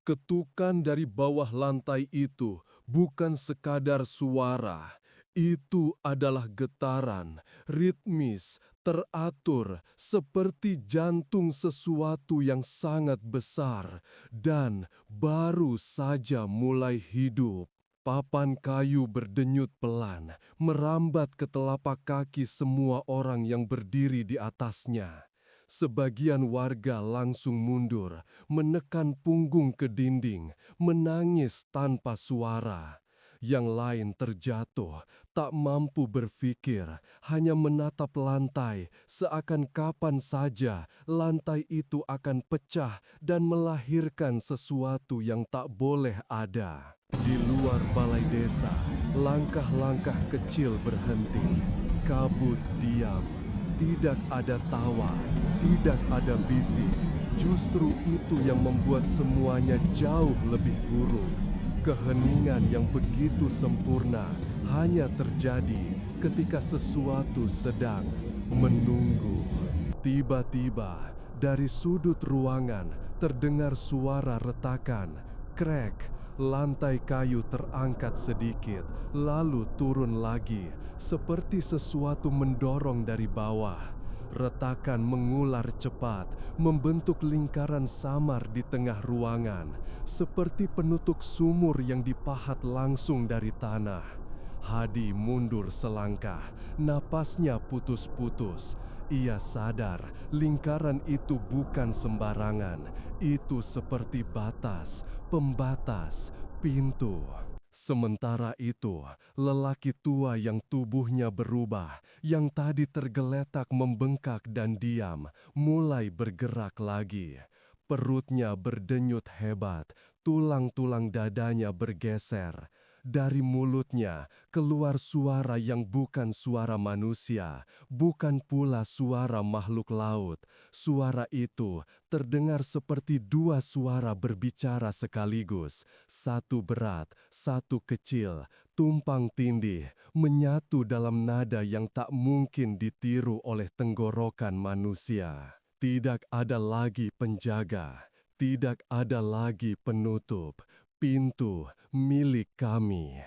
Ketukan dari bawah lantai itu bukan sekadar suara. Itu adalah getaran, ritmis, teratur, seperti jantung sesuatu yang sangat besar dan baru saja mulai hidup. Papan kayu berdenyut pelan, merambat ke telapak kaki semua orang yang berdiri di atasnya. Sebagian warga langsung mundur, menekan punggung ke dinding, menangis tanpa suara. Yang lain terjatuh, tak mampu berpikir, hanya menatap lantai, seakan kapan saja lantai itu akan pecah dan melahirkan sesuatu yang tak boleh ada. Di luar balai desa, langkah-langkah kecil berhenti, kabut diam, tidak ada tawa, tidak ada bisik. Justru itu yang membuat semuanya jauh lebih buruk. Keheningan yang begitu sempurna hanya terjadi ketika sesuatu sedang menunggu. Tiba-tiba, dari sudut ruangan terdengar suara retakan, krek, lantai kayu terangkat sedikit, lalu turun lagi, seperti sesuatu mendorong dari bawah. Retakan mengular cepat, membentuk lingkaran samar di tengah ruangan, seperti penutup sumur yang dipahat langsung dari tanah. Hadi mundur selangkah, napasnya putus-putus. Ia sadar lingkaran itu bukan sembarangan, itu seperti batas, pembatas, pintu. Sementara itu, lelaki tua yang tubuhnya berubah, yang tadi tergeletak membengkak dan diam, mulai bergerak lagi. Perutnya berdenyut hebat, tulang-tulang dadanya bergeser. Dari mulutnya keluar suara yang bukan suara manusia, bukan pula suara makhluk laut. Suara itu terdengar seperti dua suara berbicara sekaligus, satu berat, satu kecil, tumpang tindih, menyatu dalam nada yang tak mungkin ditiru oleh tenggorokan manusia. Tidak ada lagi penjaga, tidak ada lagi penutup, pintu milik kami.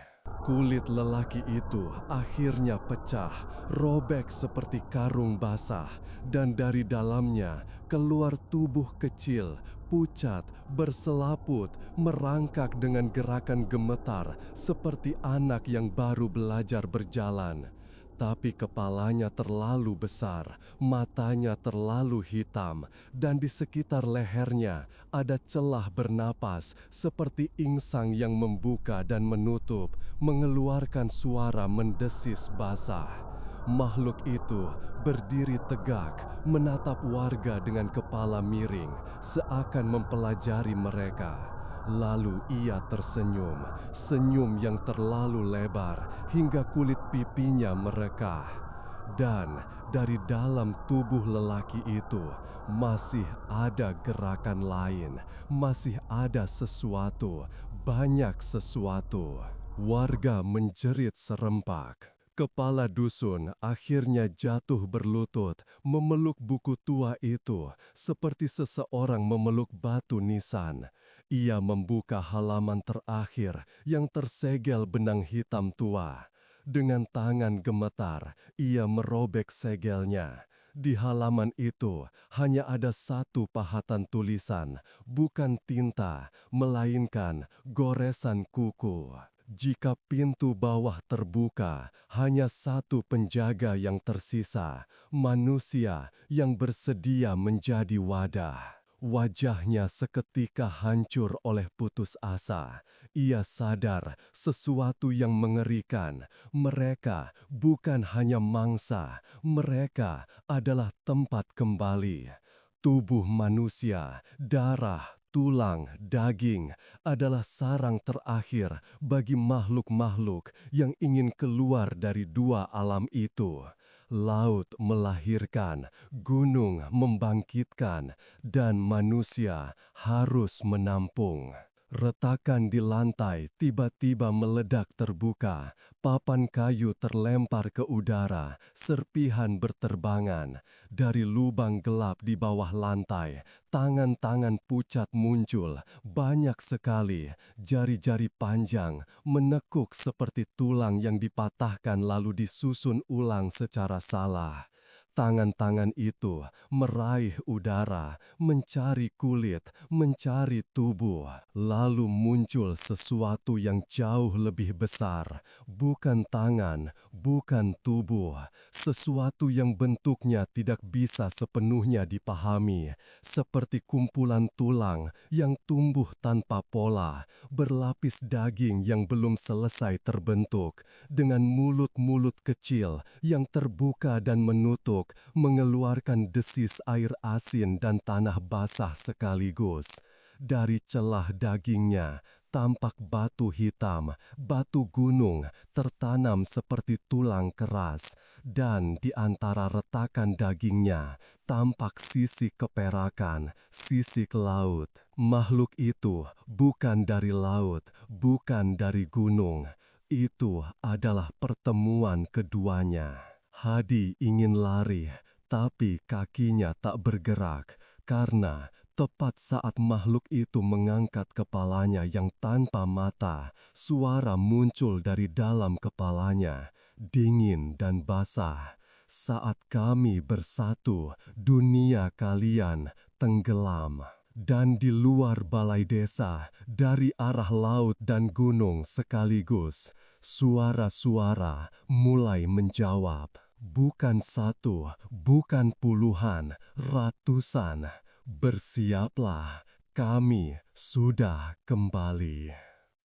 Kulit lelaki itu akhirnya pecah, robek seperti karung basah, dan dari dalamnya keluar tubuh kecil, pucat, berselaput, merangkak dengan gerakan gemetar seperti anak yang baru belajar berjalan. Tapi kepalanya terlalu besar, matanya terlalu hitam, dan di sekitar lehernya ada celah bernapas seperti insang yang membuka dan menutup, mengeluarkan suara mendesis basah. Makhluk itu berdiri tegak, menatap warga dengan kepala miring, seakan mempelajari mereka. Lalu ia tersenyum, senyum yang terlalu lebar hingga kulit pipinya merekah. Dan dari dalam tubuh lelaki itu masih ada gerakan lain, masih ada sesuatu, banyak sesuatu. Warga menjerit serempak. Kepala dusun akhirnya jatuh berlutut, memeluk buku tua itu seperti seseorang memeluk batu nisan. Ia membuka halaman terakhir yang tersegel benang hitam tua. Dengan tangan gemetar, ia merobek segelnya. Di halaman itu hanya ada satu pahatan tulisan, bukan tinta, melainkan goresan kuku. Jika pintu bawah terbuka, hanya satu penjaga yang tersisa, manusia yang bersedia menjadi wadah. Wajahnya seketika hancur oleh putus asa. Ia sadar sesuatu yang mengerikan. Mereka bukan hanya mangsa, mereka adalah tempat kembali. Tubuh manusia, darah, tulang, daging adalah sarang terakhir bagi makhluk-makhluk yang ingin keluar dari dua alam itu. Laut melahirkan, gunung membangkitkan, dan manusia harus menampung. Retakan di lantai tiba-tiba meledak terbuka, papan kayu terlempar ke udara, serpihan berterbangan. Dari lubang gelap di bawah lantai, tangan-tangan pucat muncul, banyak sekali, jari-jari panjang, menekuk seperti tulang yang dipatahkan lalu disusun ulang secara salah. Tangan-tangan itu meraih udara, mencari kulit, mencari tubuh. Lalu muncul sesuatu yang jauh lebih besar, bukan tangan, bukan tubuh, sesuatu yang bentuknya tidak bisa sepenuhnya dipahami, seperti kumpulan tulang yang tumbuh tanpa pola, berlapis daging yang belum selesai terbentuk, dengan mulut-mulut kecil yang terbuka dan menutup, mengeluarkan desis air asin dan tanah basah sekaligus. Dari celah dagingnya, tampak batu hitam, batu gunung, tertanam seperti tulang keras, dan di antara retakan dagingnya, tampak sisik keperakan, sisik laut. Makhluk itu bukan dari laut, bukan dari gunung. Itu adalah pertemuan keduanya. Hadi ingin lari, tapi kakinya tak bergerak, karena tepat saat makhluk itu mengangkat kepalanya yang tanpa mata, suara muncul dari dalam kepalanya, dingin dan basah. Saat kami bersatu, dunia kalian tenggelam. Dan di luar balai desa, dari arah laut dan gunung sekaligus, suara-suara mulai menjawab. Bukan satu, bukan puluhan, ratusan. Bersiaplah, kami sudah kembali.